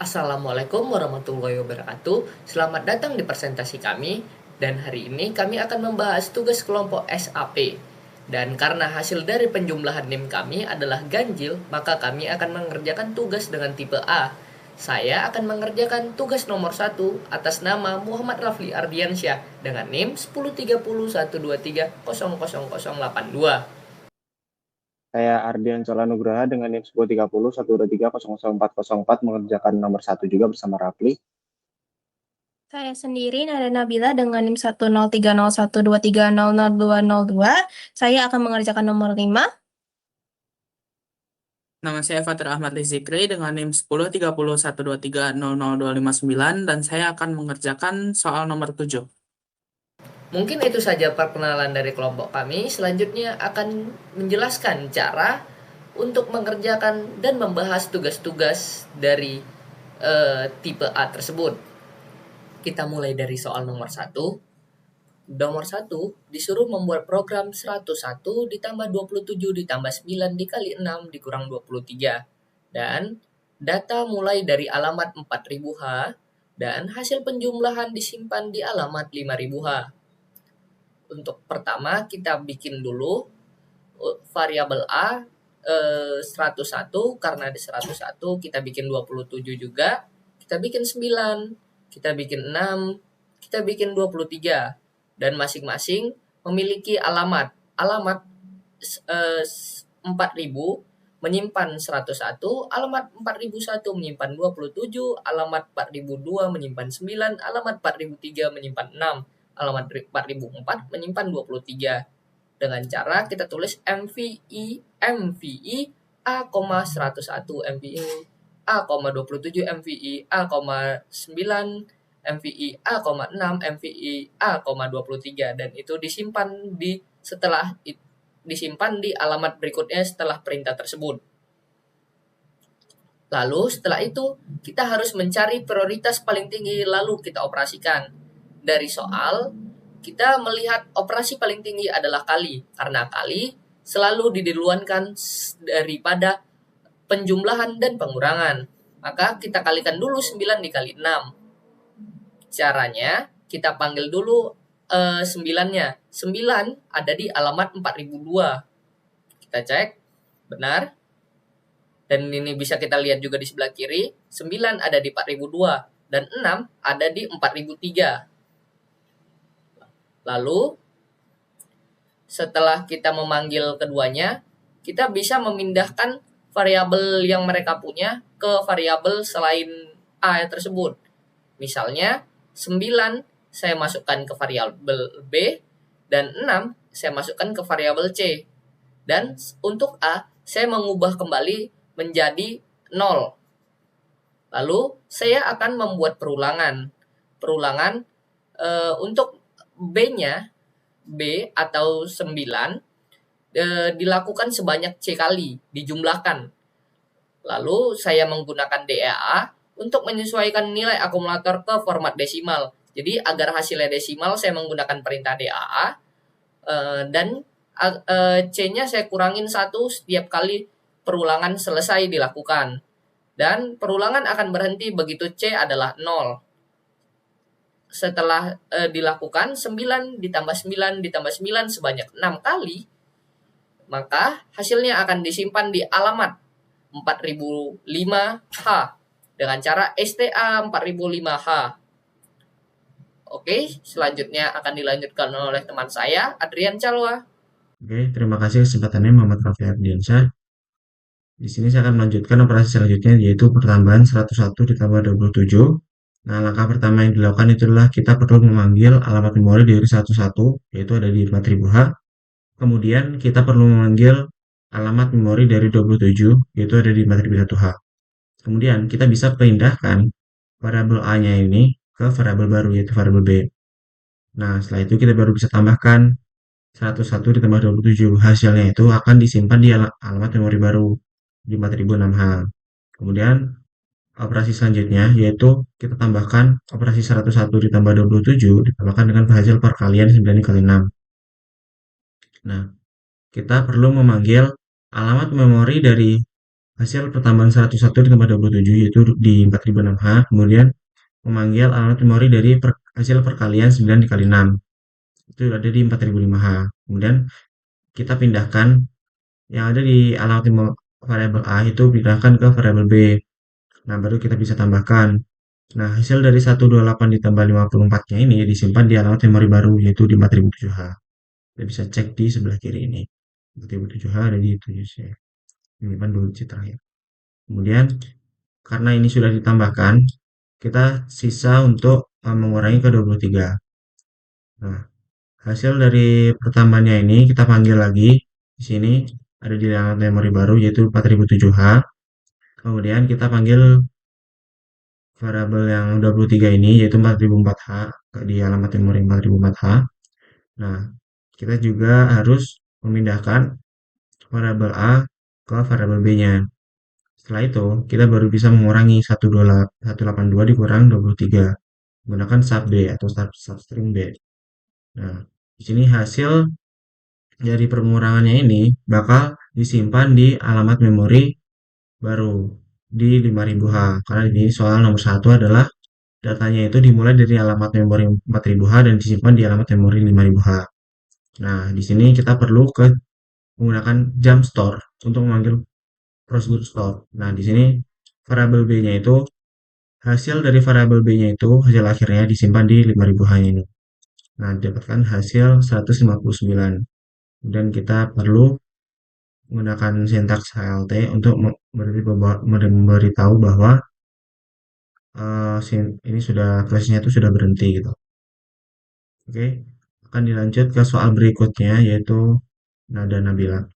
Assalamualaikum warahmatullahi wabarakatuh. Selamat datang di presentasi kami. Dan hari ini kami akan membahas tugas kelompok SAP. Dan karena hasil dari penjumlahan NIM kami adalah ganjil, maka kami akan mengerjakan tugas dengan tipe A. Saya akan mengerjakan tugas nomor 1 atas nama Muhammad Rafli Ardiansyah dengan NIM 103012300082. Saya Ardian Colanugraha dengan NIM 1030 123 00404 mengerjakan nomor 1 juga bersama Rafli. Saya sendiri Nada Nabila dengan NIM 103012300202. Saya akan mengerjakan nomor 5. Nama saya Fatir Ahmad Lizikri dengan NIM 103012300259 dan saya akan mengerjakan soal nomor 7. Mungkin itu saja perkenalan dari kelompok kami. Selanjutnya akan menjelaskan cara untuk mengerjakan dan membahas tugas-tugas dari tipe A tersebut. Kita mulai dari soal nomor 1. Nomor 1 disuruh membuat program 101 ditambah 27 ditambah 9 dikali 6 dikurang 23. Dan data mulai dari alamat 4000H dan hasil penjumlahan disimpan di alamat 5000H. Untuk pertama kita bikin dulu variabel A 101, karena di 101 kita bikin 27 juga, kita bikin 9, kita bikin 6, kita bikin 23, dan masing-masing memiliki alamat 4000 menyimpan 101, alamat 4001 menyimpan 27, alamat 4002 menyimpan 9, alamat 4003 menyimpan 6, alamat 4004 menyimpan 23. Dengan cara kita tulis MVI A,101 MVI A,27 MVI A,9 MVI A,6 MVI A,23, dan itu disimpan di alamat berikutnya setelah perintah tersebut. Lalu setelah itu kita harus mencari prioritas paling tinggi lalu kita operasikan. Dari soal kita melihat operasi paling tinggi adalah kali, karena kali selalu diduluankan daripada penjumlahan dan pengurangan. Maka kita kalikan dulu 9 dikali 6. Caranya kita panggil dulu 9-nya. 9 ada di alamat 4002. Kita cek, benar. Dan ini bisa kita lihat juga di sebelah kiri, 9 ada di 4002 dan 6 ada di 4003. Lalu setelah kita memanggil keduanya, kita bisa memindahkan variabel yang mereka punya ke variabel selain A tersebut. Misalnya 9 saya masukkan ke variabel B dan 6 saya masukkan ke variabel C. Dan untuk A saya mengubah kembali menjadi 0. Lalu saya akan membuat perulangan. Untuk B-nya, B atau 9 dilakukan sebanyak C kali, dijumlahkan. Lalu saya menggunakan DAA untuk menyesuaikan nilai akumulator ke format desimal. Jadi agar hasilnya desimal saya menggunakan perintah DAA, dan C-nya saya kurangin 1 setiap kali perulangan selesai dilakukan. Dan perulangan akan berhenti begitu C adalah 0. Setelah dilakukan 9 ditambah 9 ditambah 9 sebanyak 6 kali, maka hasilnya akan disimpan di alamat 4005H dengan cara STA 4005H. Oke, selanjutnya akan dilanjutkan oleh teman saya, Adrian Calwa. Oke, terima kasih kesempatannya Muhammad Rafi Ardiansyah. Di sini saya akan melanjutkan operasi selanjutnya, yaitu pertambahan 101 ditambah 27. Nah, langkah pertama yang dilakukan itu adalah kita perlu memanggil alamat memori dari 101, yaitu ada di 4000H. Kemudian kita perlu memanggil alamat memori dari 27, yaitu ada di 4001H. Kemudian kita bisa pindahkan variabel A-nya ini ke variabel baru, yaitu variabel B. Nah, setelah itu kita baru bisa tambahkan 101 ditambah 27. Hasilnya itu akan disimpan di alamat memori baru di 4006H. Kemudian operasi selanjutnya yaitu kita tambahkan operasi 101 ditambah 27 ditambahkan dengan hasil perkalian 9 kali 6. Nah, kita perlu memanggil alamat memori dari hasil pertambahan 101 ditambah 27 yaitu di 4006H, kemudian memanggil alamat memori dari hasil perkalian 9 dikali 6, itu ada di 4005H. Kemudian kita pindahkan yang ada di alamat variabel A itu pindahkan ke variabel B. Nah, baru kita bisa tambahkan. Nah, hasil dari 128 ditambah 54-nya ini disimpan di alamat memori baru, yaitu di 4007H. Kita bisa cek di sebelah kiri ini. 4007H ada di 7C. Menyimpan 2 digit terakhir. Kemudian, karena ini sudah ditambahkan, kita sisa untuk mengurangi ke 23. Nah, hasil dari pertambahannya ini kita panggil lagi. Di sini ada di alamat memori baru, yaitu 4007H. Kemudian kita panggil variabel yang 23 ini yaitu 4004H di alamat memori 4004H. Nah, kita juga harus memindahkan variabel A ke variabel B-nya. Setelah itu, kita baru bisa mengurangi 182 dikurang 23 menggunakan sub B atau substring B. Nah, di sini hasil dari pengurangannya ini bakal disimpan di alamat memori baru di 5000H. Karena ini soal nomor 1 adalah datanya itu dimulai dari alamat memori 4000H dan disimpan di alamat memori 5000H. Nah, di sini kita perlu menggunakan jump store untuk memanggil prosedur store. Nah, di sini variabel B-nya itu hasil dari variabel B-nya itu hasil akhirnya disimpan di 5000H ini. Nah, didapatkan hasil 159. Dan kita perlu menggunakan sintaks HLT untuk memberitahu bahwa ini prosesnya itu sudah berhenti gitu. Oke, akan dilanjut ke soal berikutnya yaitu nada Nabila.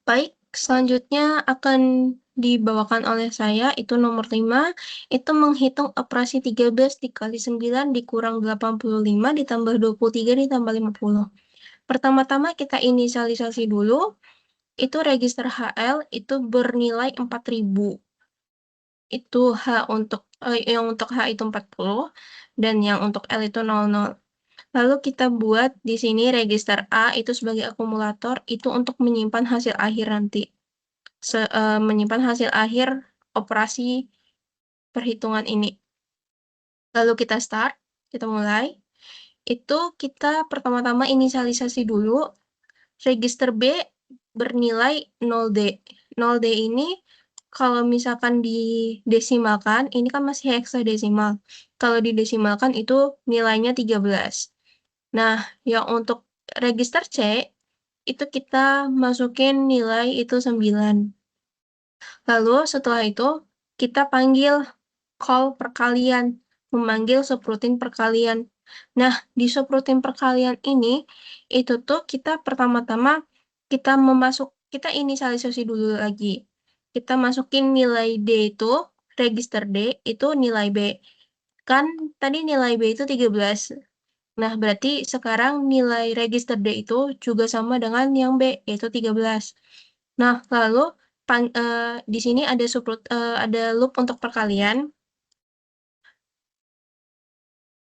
Baik, selanjutnya akan dibawakan oleh saya, itu nomor 5, itu menghitung operasi 13 dikali 9 dikurang 85 ditambah 23 ditambah 50. Pertama-tama kita inisialisasi dulu, itu register HL itu bernilai 4000. Itu yang untuk H itu 40 dan yang untuk L itu 00. Lalu kita buat di sini register A itu sebagai akumulator, itu untuk menyimpan hasil akhir nanti. Menyimpan hasil akhir operasi perhitungan ini. Lalu kita start, kita mulai. Itu kita pertama-tama inisialisasi dulu. Register B bernilai 0D. 0D ini kalau misalkan didesimalkan, ini kan masih heksadesimal. Kalau didesimalkan itu nilainya 13. Nah, yang untuk register C, itu kita masukin nilai itu 9. Lalu setelah itu, kita panggil call perkalian, memanggil subrutin perkalian. Nah, di subrutin perkalian ini, itu tuh kita pertama-tama, kita inisialisasi dulu lagi. Kita masukin nilai D itu, register D, itu nilai B. Kan tadi nilai B itu 13. Nah, berarti sekarang nilai register D itu juga sama dengan yang B, yaitu 13. Nah, lalu di sini ada loop untuk perkalian.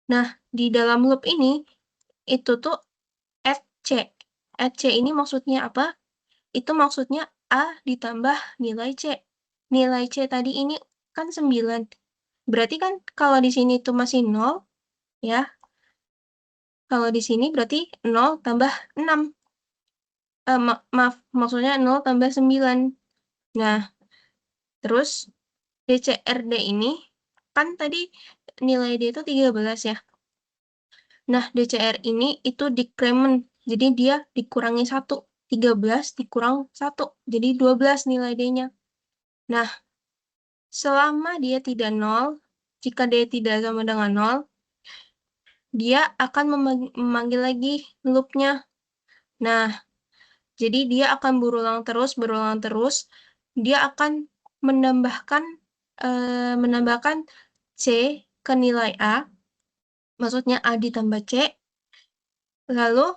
Nah, di dalam loop ini, itu tuh add C. Add C ini maksudnya apa? Itu maksudnya A ditambah nilai C. Nilai C tadi ini kan 9. Berarti kan kalau di sini itu masih 0, ya. Kalau di sini berarti 0 tambah 6. Maaf, maksudnya 0 tambah 9. Nah, terus DCRD ini, kan tadi nilai D itu 13 ya. Nah, DCR ini itu decrement, jadi dia dikurangi 1. 13 dikurang 1, jadi 12 nilai D-nya. Nah, selama dia tidak 0, jika D tidak sama dengan 0, dia akan memanggil lagi loop-nya. Nah, jadi dia akan berulang terus. Dia akan menambahkan C ke nilai A, maksudnya A ditambah C, lalu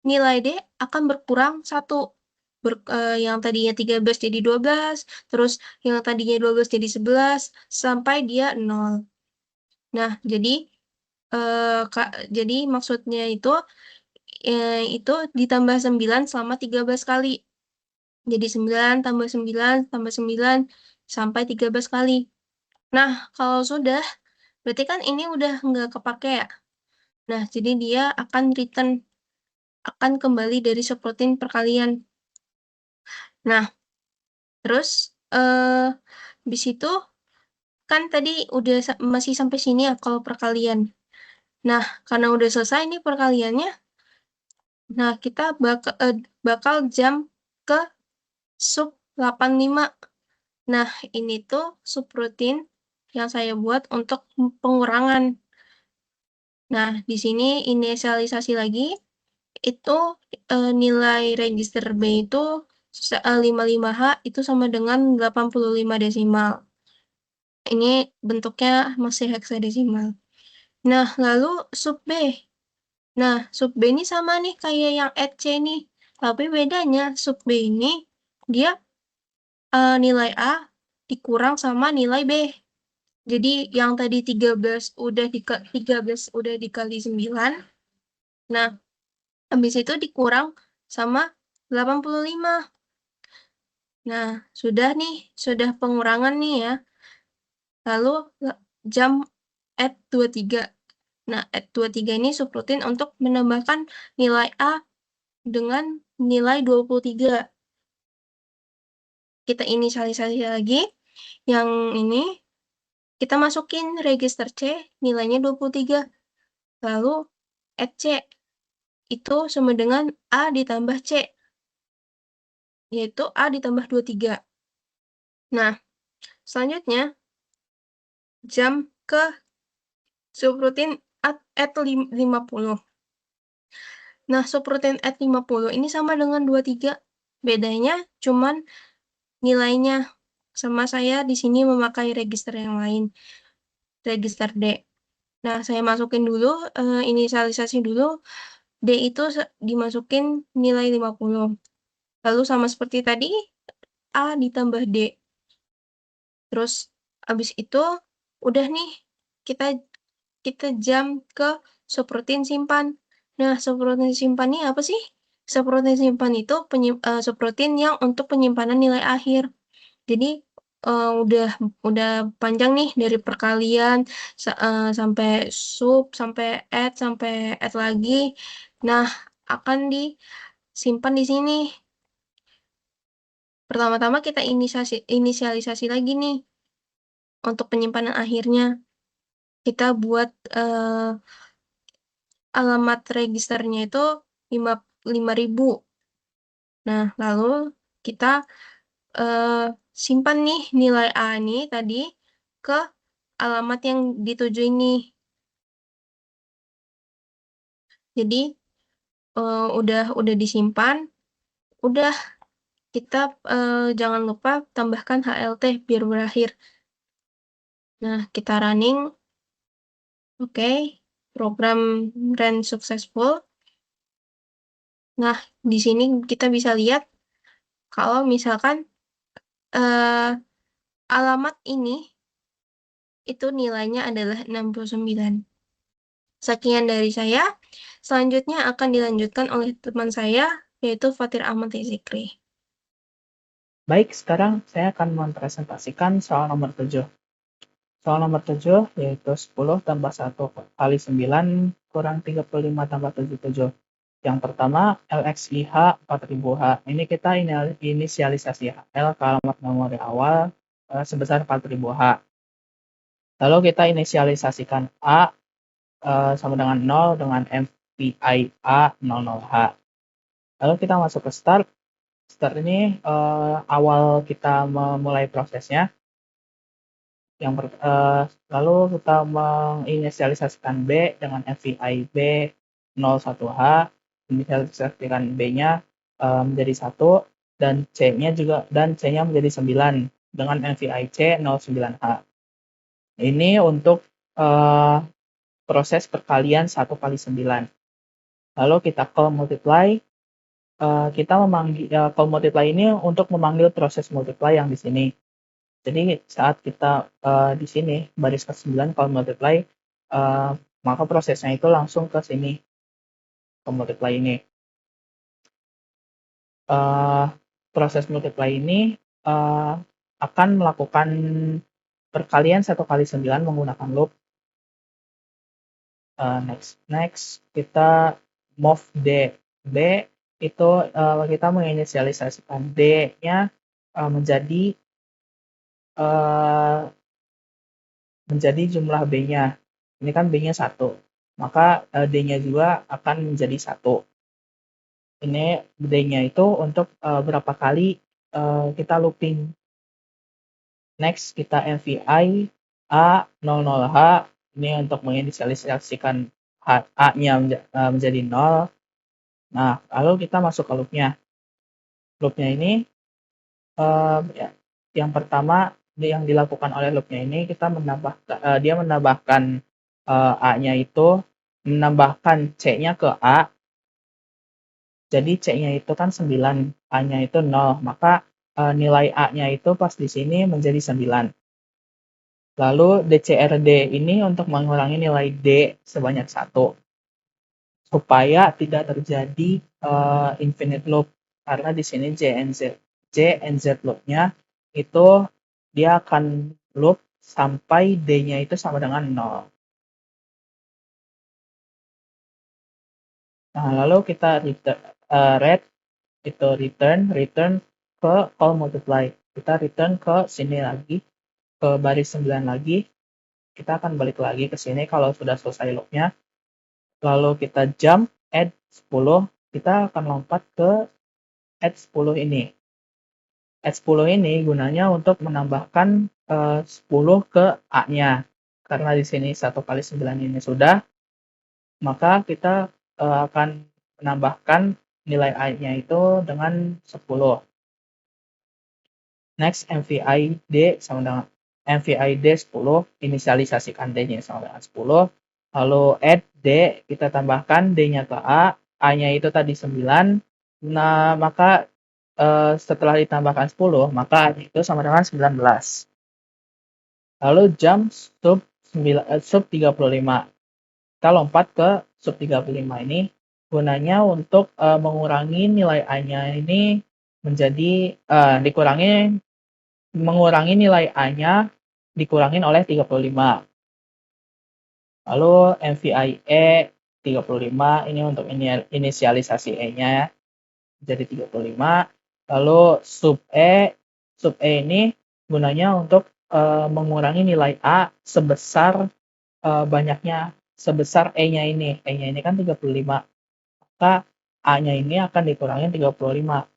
nilai D akan berkurang 1. Yang tadinya 13 jadi 12, terus yang tadinya 12 jadi 11, sampai dia 0. Nah, jadi maksudnya itu ditambah 9 selama 13 kali. Jadi 9 tambah 9 tambah 9 sampai 13 kali. Nah, kalau sudah, berarti kan ini udah nggak kepake ya. Nah, jadi dia akan kembali dari subroutine perkalian. Nah, terus habis itu kan tadi udah masih sampai sini ya kalau perkalian. Nah, karena udah selesai nih perkaliannya, nah kita bakal jump ke sub 85. Nah, ini tuh subroutine yang saya buat untuk pengurangan. Nah, di sini inisialisasi lagi, itu nilai register B itu 55H itu sama dengan 85 desimal. Ini bentuknya masih heksadesimal. Nah, lalu sub B. Nah, sub B ini sama nih kayak yang add C nih. Tapi bedanya sub B ini dia nilai A dikurang sama nilai B. Jadi yang tadi 13 udah dikali 9. Nah, habis itu dikurang sama 85. Nah, sudah pengurangan nih ya. Lalu jump add 23. Nah, add 23 ini subroutine untuk menambahkan nilai A dengan nilai 23. Kita inisialisasi lagi. Yang ini kita masukin register C nilainya 23. Lalu add C itu sama dengan A ditambah C, yaitu A ditambah 23. Nah, selanjutnya jump ke subroutine add 50. Nah, subroutine add 50 ini sama dengan 23. Bedanya cuman nilainya. Sama saya di sini memakai register yang lain, register D. Nah, saya masukin dulu, inisialisasi dulu. D itu dimasukin nilai 50. Lalu sama seperti tadi, A ditambah D. Terus habis itu udah nih kita jump ke subroutine simpan. Nah, subroutine simpan ini apa sih? Subroutine simpan itu subroutine yang untuk penyimpanan nilai akhir. Jadi udah panjang nih dari perkalian sampai sub, sampai add lagi. Nah, akan disimpan di sini. Pertama-tama kita inisialisasi lagi nih untuk penyimpanan akhirnya. Kita buat alamat registernya itu 5.000. Nah, lalu kita simpan nih nilai A nih tadi ke alamat yang dituju ini. Jadi udah disimpan, udah kita jangan lupa tambahkan HLT biar berakhir. Nah, kita running. Oke, program ran successful. Nah, di sini kita bisa lihat kalau misalkan alamat ini itu nilainya adalah 69. Sekian dari saya. Selanjutnya akan dilanjutkan oleh teman saya, yaitu Fatir Ahmad Zikri. Baik, sekarang saya akan mempresentasikan soal nomor 7. Soal nomor 7 yaitu 10 tambah 1 kali 9 kurang 35 tambah 77. Yang pertama, LXIH 4000H. Ini kita inisialisasi HL ke alamat memori awal sebesar 4000H. Lalu kita inisialisasikan A sama dengan 0 dengan MVI A 00H. Lalu kita masuk ke start. Start ini awal kita memulai prosesnya. Lalu kita menginisialisasikan B dengan MVI B 01H, inisialisasikan B-nya menjadi 1 dan C-nya menjadi 9 dengan MVI C 09H. Ini untuk proses perkalian 1 kali 9. Lalu kita call multiply. Kita memanggil call multiply ini untuk memanggil proses multiply yang di sini. Jadi saat kita di sini baris ke-9 call multiply, maka prosesnya itu langsung ke sini, ke multiply ini. proses multiply ini akan melakukan perkalian 1 kali 9 menggunakan loop. Next kita move D. D itu kita menginisialisasikan D-nya menjadi jumlah B-nya. Ini kan B-nya 1. Maka D-nya juga akan menjadi 1. Ini D-nya itu untuk berapa kali kita looping. Next kita MVI A00H. Ini untuk menginisialisasikan A-nya menjadi 0. Nah, lalu kita masuk ke loop-nya. Loop-nya ini, yang pertama yang dilakukan oleh loop-nya ini, dia menambahkan A-nya itu, menambahkan C-nya ke A. Jadi C-nya itu kan 9, A-nya itu 0. Maka nilai A-nya itu pas di sini menjadi 9. Lalu DCRD ini untuk mengurangi nilai D sebanyak 1 supaya tidak terjadi infinite loop, karena di sini JNZ loop-nya itu dia akan loop sampai D-nya itu sama dengan 0. Nah, lalu kita return ke call multiply. Kita return ke sini lagi, ke baris 9 lagi. Kita akan balik lagi ke sini kalau sudah selesai loopnya. Lalu kita jump add 10, kita akan lompat ke add 10 ini. Add 10 ini gunanya untuk menambahkan 10 ke A-nya. Karena di sini 1 kali 9 ini sudah, maka kita akan menambahkan nilai A-nya itu dengan 10. Next, MVI D sama dengan MVI D 10, inisialisasikan D-nya sama dengan 10. Lalu add D, kita tambahkan D-nya ke A, A-nya itu tadi 9. Nah, maka setelah ditambahkan 10, maka A-nya itu sama dengan 19. Lalu jump sub 35. Kita lompat ke sub 35 ini, gunanya untuk mengurangi nilai A-nya ini menjadi mengurangi nilai A-nya dikurangin oleh 35. Lalu MVI E 35 ini untuk inisialisasi E-nya jadi 35. Lalu sub E ini gunanya untuk mengurangi nilai A sebesar sebesar E-nya ini. E-nya ini kan 35. Maka A-nya ini akan dikurangin 35.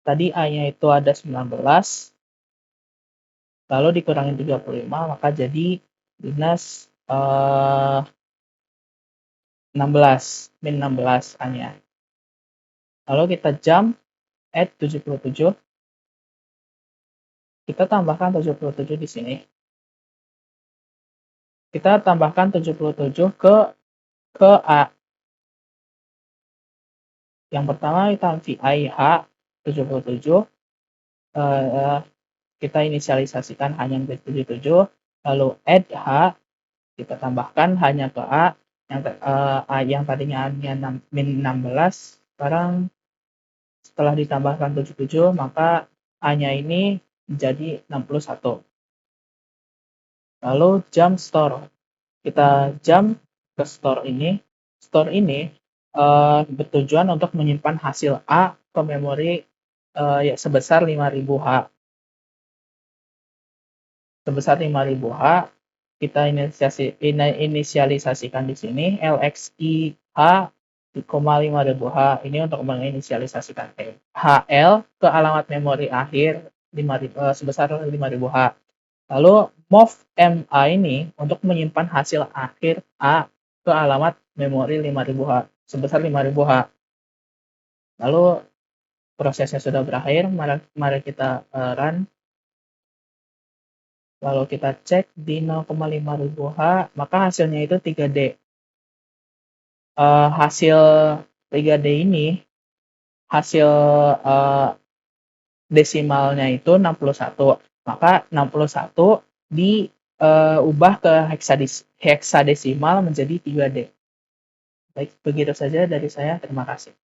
Tadi A-nya itu ada 19. Lalu dikurangin 35, maka jadi minus 16, min 16 A-nya. Lalu kita jump add 77. Kita tambahkan 77 di sini. Kita tambahkan 77 ke A. Yang pertama kita VI H 77. Kita inisialisasikan hanya menjadi 77. Lalu add H, kita tambahkan hanya ke A. Yang tadinya A-nya min 16, sekarang setelah ditambahkan 77, maka A-nya ini menjadi 61. Lalu jump store. Kita jump ke store ini. Store ini bertujuan untuk menyimpan hasil A ke memori sebesar 5000H. Sebesar 5000H, kita inisialisasikan di sini LXI-H, 5000H. Ini untuk menginisialisasikan HL ke alamat memori akhir sebesar 5000H. Lalu move MA ini untuk menyimpan hasil akhir A ke alamat memori 5000H sebesar 5000H. Lalu prosesnya sudah berakhir, mari kita run. Lalu kita cek di 0,5000H, maka hasilnya itu 3D. Hasil 3D ini, hasil desimalnya itu 61. Maka 61 diubah ke heksadesimal menjadi 3D. Baik, begitu saja dari saya. Terima kasih.